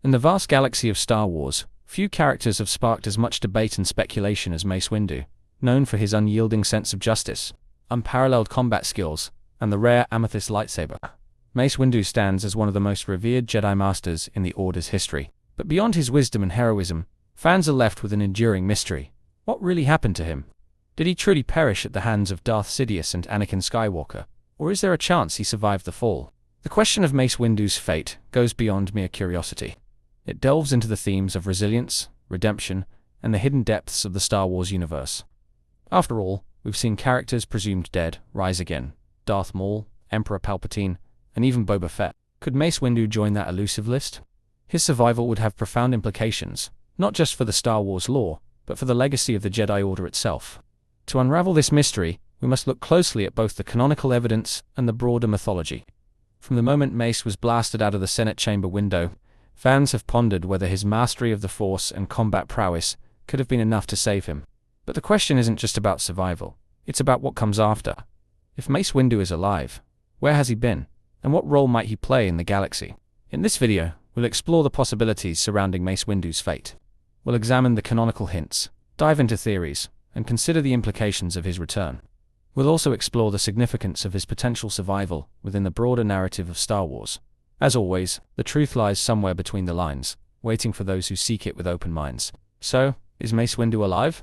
In the vast galaxy of Star Wars, few characters have sparked as much debate and speculation as Mace Windu, known for his unyielding sense of justice, unparalleled combat skills, and the rare amethyst lightsaber. Mace Windu stands as one of the most revered Jedi Masters in the Order's history. But beyond his wisdom and heroism, fans are left with an enduring mystery. What really happened to him? Did he truly perish at the hands of Darth Sidious and Anakin Skywalker? Or is there a chance he survived the fall? The question of Mace Windu's fate goes beyond mere curiosity. It delves into the themes of resilience, redemption, and the hidden depths of the Star Wars universe. After all, we've seen characters presumed dead rise again. Darth Maul, Emperor Palpatine, and even Boba Fett. Could Mace Windu join that elusive list? His survival would have profound implications, not just for the Star Wars lore, but for the legacy of the Jedi Order itself. To unravel this mystery, we must look closely at both the canonical evidence and the broader mythology. From the moment Mace was blasted out of the Senate chamber window, fans have pondered whether his mastery of the Force and combat prowess could have been enough to save him. But the question isn't just about survival, it's about what comes after. If Mace Windu is alive, where has he been, and what role might he play in the galaxy? In this video, we'll explore the possibilities surrounding Mace Windu's fate. We'll examine the canonical hints, dive into theories, and consider the implications of his return. We'll also explore the significance of his potential survival within the broader narrative of Star Wars. As always, the truth lies somewhere between the lines, waiting for those who seek it with open minds. So, is Mace Windu alive?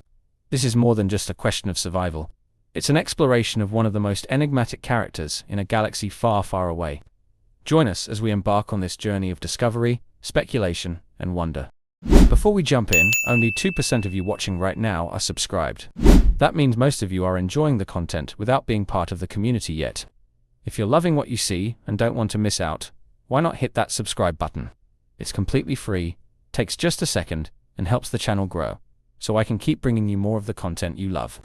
This is more than just a question of survival. It's an exploration of one of the most enigmatic characters in a galaxy far, far away. Join us as we embark on this journey of discovery, speculation, and wonder. Before we jump in, only 2% of you watching right now are subscribed. That means most of you are enjoying the content without being part of the community yet. If you're loving what you see and don't want to miss out, why not hit that subscribe button? It's completely free, takes just a second, and helps the channel grow, so I can keep bringing you more of the content you love.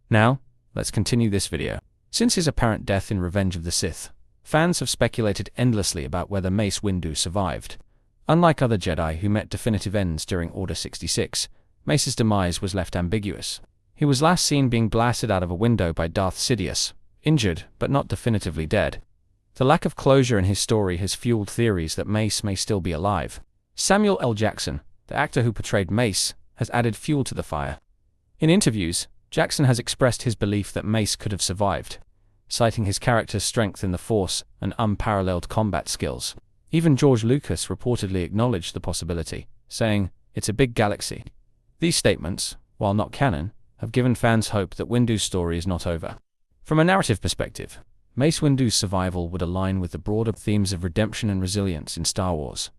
Now, let's continue this video. Since his apparent death in Revenge of the Sith, fans have speculated endlessly about whether Mace Windu survived. Unlike other Jedi who met definitive ends during Order 66, Mace's demise was left ambiguous. He was last seen being blasted out of a window by Darth Sidious, injured but not definitively dead. The lack of closure in his story has fueled theories that Mace may still be alive. Samuel L. Jackson, the actor who portrayed Mace, has added fuel to the fire. In interviews, Jackson has expressed his belief that Mace could have survived, citing his character's strength in the Force and unparalleled combat skills. Even George Lucas reportedly acknowledged the possibility, saying, "It's a big galaxy." These statements, while not canon, have given fans hope that Windu's story is not over. From a narrative perspective, Mace Windu's survival would align with the broader themes of redemption and resilience in Star Wars.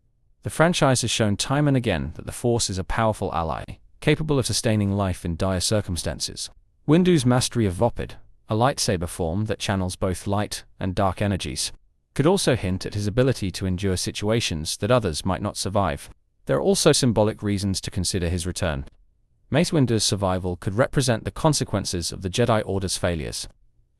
The franchise has shown time and again that the Force is a powerful ally, capable of sustaining life in dire circumstances. Windu's mastery of Vopid, a lightsaber form that channels both light and dark energies, could also hint at his ability to endure situations that others might not survive. There are also symbolic reasons to consider his return. Mace Windu's survival could represent the consequences of the Jedi Order's failures.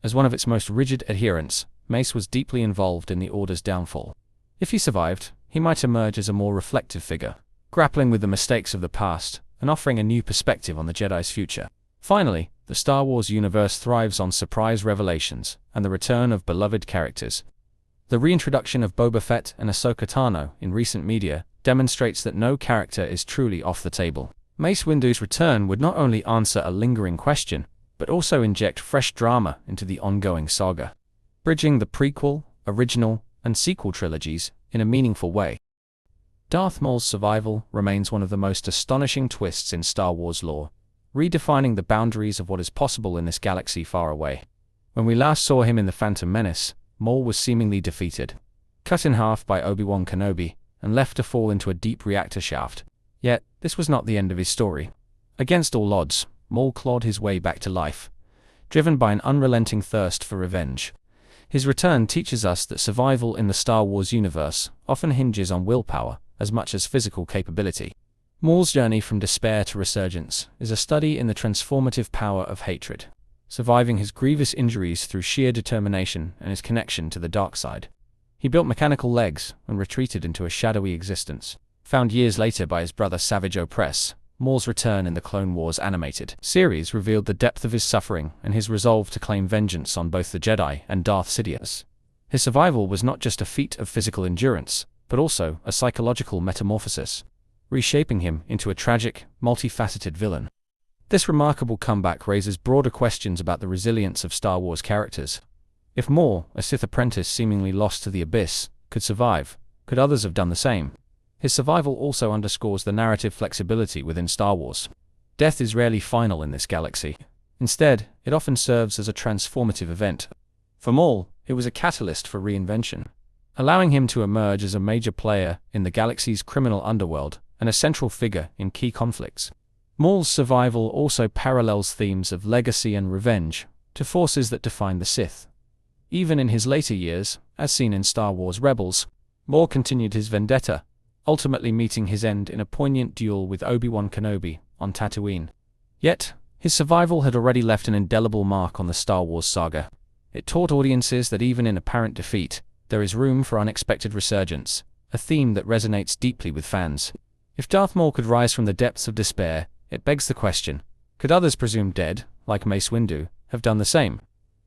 As one of its most rigid adherents, Mace was deeply involved in the Order's downfall. If he survived, he might emerge as a more reflective figure, grappling with the mistakes of the past and offering a new perspective on the Jedi's future. Finally, the Star Wars universe thrives on surprise revelations and the return of beloved characters. The reintroduction of Boba Fett and Ahsoka Tano in recent media demonstrates that no character is truly off the table. Mace Windu's return would not only answer a lingering question, but also inject fresh drama into the ongoing saga, bridging the prequel, original, and sequel trilogies in a meaningful way. Darth Maul's survival remains one of the most astonishing twists in Star Wars lore, redefining the boundaries of what is possible in this galaxy far away. When we last saw him in The Phantom Menace, Maul was seemingly defeated, cut in half by Obi-Wan Kenobi, and left to fall into a deep reactor shaft. Yet, this was not the end of his story. Against all odds, Maul clawed his way back to life, driven by an unrelenting thirst for revenge. His return teaches us that survival in the Star Wars universe often hinges on willpower as much as physical capability. Maul's journey from despair to resurgence is a study in the transformative power of hatred, surviving his grievous injuries through sheer determination and his connection to the dark side. He built mechanical legs and retreated into a shadowy existence. Found years later by his brother Savage Opress, Maul's return in the Clone Wars animated series revealed the depth of his suffering and his resolve to claim vengeance on both the Jedi and Darth Sidious. His survival was not just a feat of physical endurance, but also a psychological metamorphosis, reshaping him into a tragic, multifaceted villain. This remarkable comeback raises broader questions about the resilience of Star Wars characters. If Maul, a Sith apprentice seemingly lost to the abyss, could survive, could others have done the same? His survival also underscores the narrative flexibility within Star Wars. Death is rarely final in this galaxy. Instead, it often serves as a transformative event. For Maul, it was a catalyst for reinvention, allowing him to emerge as a major player in the galaxy's criminal underworld and a central figure in key conflicts. Maul's survival also parallels themes of legacy and revenge to forces that define the Sith. Even in his later years, as seen in Star Wars Rebels, Maul continued his vendetta, ultimately meeting his end in a poignant duel with Obi-Wan Kenobi on Tatooine. Yet, his survival had already left an indelible mark on the Star Wars saga. It taught audiences that even in apparent defeat, there is room for unexpected resurgence, a theme that resonates deeply with fans. If Darth Maul could rise from the depths of despair, it begs the question, could others presumed dead, like Mace Windu, have done the same?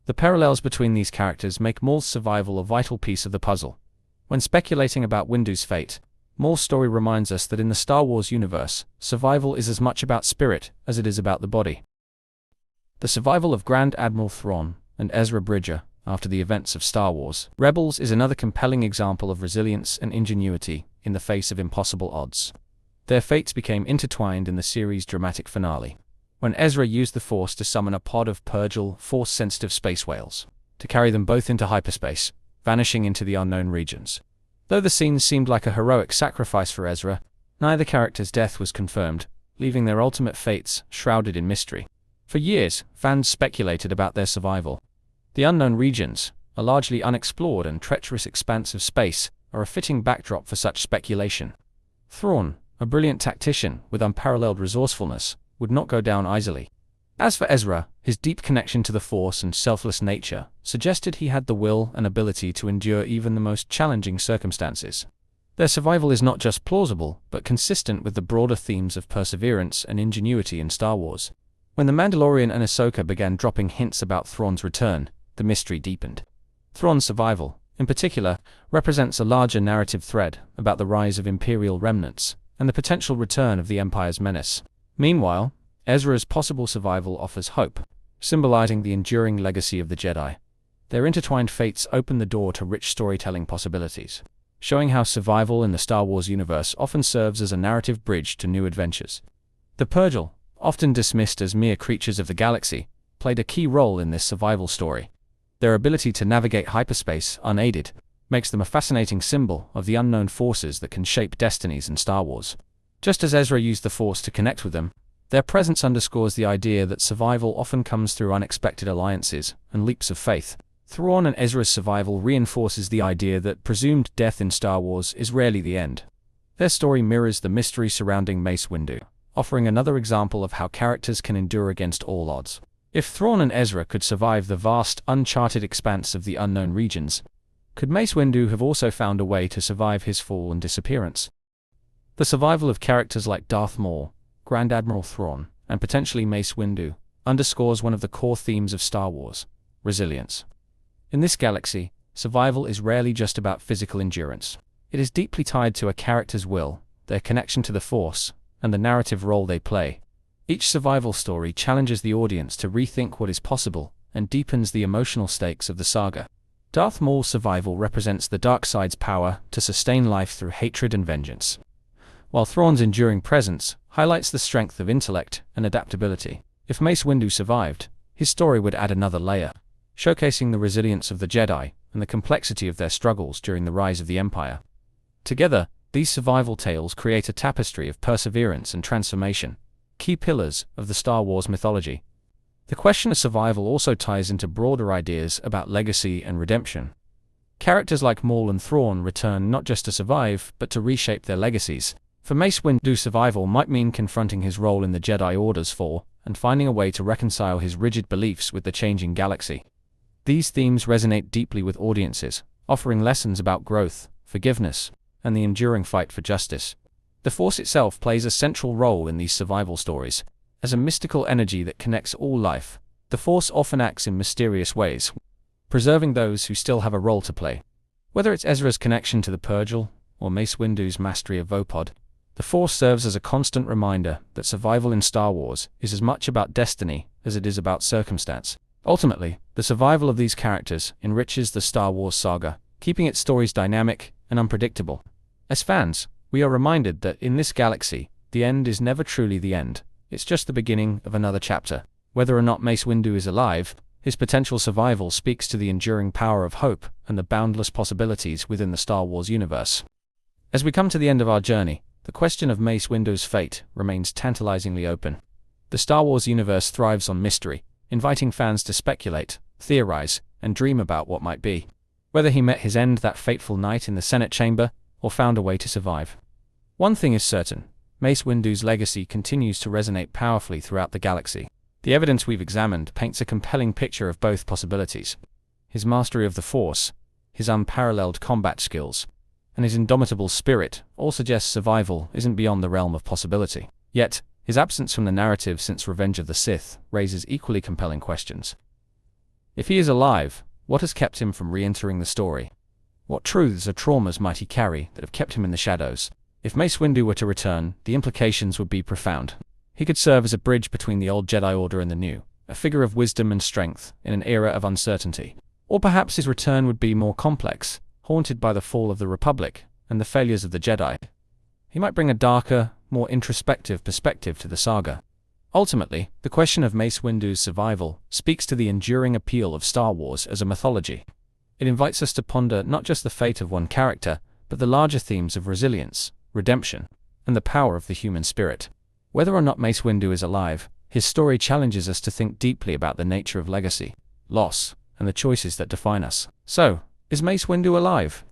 The parallels between these characters make Maul's survival a vital piece of the puzzle. When speculating about Windu's fate, Maul's story reminds us that in the Star Wars universe, survival is as much about spirit as it is about the body. The survival of Grand Admiral Thrawn and Ezra Bridger after the events of Star Wars Rebels is another compelling example of resilience and ingenuity in the face of impossible odds. Their fates became intertwined in the series' dramatic finale, when Ezra used the Force to summon a pod of Purgal, Force-sensitive space whales, to carry them both into hyperspace, vanishing into the unknown regions. Though the scene seemed like a heroic sacrifice for Ezra, neither character's death was confirmed, leaving their ultimate fates shrouded in mystery. For years, fans speculated about their survival. The unknown regions, a largely unexplored and treacherous expanse of space, are a fitting backdrop for such speculation. Thrawn, a brilliant tactician with unparalleled resourcefulness, would not go down easily. As for Ezra, his deep connection to the Force and selfless nature suggested he had the will and ability to endure even the most challenging circumstances. Their survival is not just plausible, but consistent with the broader themes of perseverance and ingenuity in Star Wars. When The Mandalorian and Ahsoka began dropping hints about Thrawn's return, the mystery deepened. Thrawn's survival, in particular, represents a larger narrative thread about the rise of Imperial remnants and the potential return of the Empire's menace. Meanwhile, Ezra's possible survival offers hope, symbolizing the enduring legacy of the Jedi. Their intertwined fates open the door to rich storytelling possibilities, showing how survival in the Star Wars universe often serves as a narrative bridge to new adventures. The Purgal, often dismissed as mere creatures of the galaxy, played a key role in this survival story. Their ability to navigate hyperspace unaided makes them a fascinating symbol of the unknown forces that can shape destinies in Star Wars. Just as Ezra used the Force to connect with them, their presence underscores the idea that survival often comes through unexpected alliances and leaps of faith. Thrawn and Ezra's survival reinforces the idea that presumed death in Star Wars is rarely the end. Their story mirrors the mystery surrounding Mace Windu, offering another example of how characters can endure against all odds. If Thrawn and Ezra could survive the vast, uncharted expanse of the unknown regions, could Mace Windu have also found a way to survive his fall and disappearance? The survival of characters like Darth Maul, Grand Admiral Thrawn, and potentially Mace Windu underscores one of the core themes of Star Wars: resilience. In this galaxy, survival is rarely just about physical endurance. It is deeply tied to a character's will, their connection to the Force, and the narrative role they play. Each survival story challenges the audience to rethink what is possible and deepens the emotional stakes of the saga. Darth Maul's survival represents the dark side's power to sustain life through hatred and vengeance, while Thrawn's enduring presence highlights the strength of intellect and adaptability. If Mace Windu survived, his story would add another layer, showcasing the resilience of the Jedi and the complexity of their struggles during the rise of the Empire. Together, these survival tales create a tapestry of perseverance and transformation, key pillars of the Star Wars mythology. The question of survival also ties into broader ideas about legacy and redemption. Characters like Maul and Thrawn return not just to survive, but to reshape their legacies. For Mace Windu, survival might mean confronting his role in the Jedi Order's fall and finding a way to reconcile his rigid beliefs with the changing galaxy. These themes resonate deeply with audiences, offering lessons about growth, forgiveness, and the enduring fight for justice. The Force itself plays a central role in these survival stories. As a mystical energy that connects all life, the Force often acts in mysterious ways, preserving those who still have a role to play. Whether it's Ezra's connection to the Purgal, or Mace Windu's mastery of Vopod, the Force serves as a constant reminder that survival in Star Wars is as much about destiny as it is about circumstance. Ultimately, the survival of these characters enriches the Star Wars saga, keeping its stories dynamic and unpredictable. As fans, we are reminded that in this galaxy, the end is never truly the end. It's just the beginning of another chapter. Whether or not Mace Windu is alive, his potential survival speaks to the enduring power of hope and the boundless possibilities within the Star Wars universe. As we come to the end of our journey, the question of Mace Windu's fate remains tantalizingly open. The Star Wars universe thrives on mystery, inviting fans to speculate, theorize, and dream about what might be. Whether he met his end that fateful night in the Senate chamber, or found a way to survive. One thing is certain, Mace Windu's legacy continues to resonate powerfully throughout the galaxy. The evidence we've examined paints a compelling picture of both possibilities. His mastery of the Force, his unparalleled combat skills, and his indomitable spirit all suggest survival isn't beyond the realm of possibility. Yet, his absence from the narrative since Revenge of the Sith raises equally compelling questions. If he is alive, what has kept him from re-entering the story? What truths or traumas might he carry that have kept him in the shadows? If Mace Windu were to return, the implications would be profound. He could serve as a bridge between the old Jedi Order and the new, a figure of wisdom and strength in an era of uncertainty. Or perhaps his return would be more complex, haunted by the fall of the Republic and the failures of the Jedi. He might bring a darker, more introspective perspective to the saga. Ultimately, the question of Mace Windu's survival speaks to the enduring appeal of Star Wars as a mythology. It invites us to ponder not just the fate of one character, but the larger themes of resilience, redemption, and the power of the human spirit. Whether or not Mace Windu is alive, his story challenges us to think deeply about the nature of legacy, loss, and the choices that define us. So, is Mace Windu alive?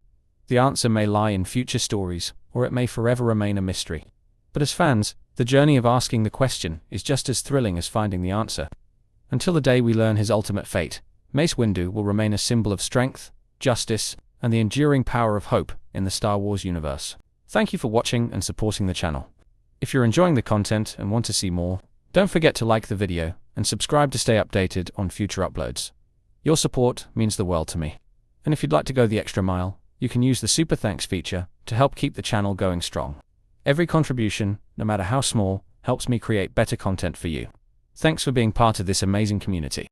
The answer may lie in future stories, or it may forever remain a mystery. But as fans, the journey of asking the question is just as thrilling as finding the answer. Until the day we learn his ultimate fate, Mace Windu will remain a symbol of strength, justice, and the enduring power of hope in the Star Wars universe. Thank you for watching and supporting the channel. If you're enjoying the content and want to see more, don't forget to like the video and subscribe to stay updated on future uploads. Your support means the world to me. And if you'd like to go the extra mile, you can use the Super Thanks feature to help keep the channel going strong. Every contribution, no matter how small, helps me create better content for you. Thanks for being part of this amazing community.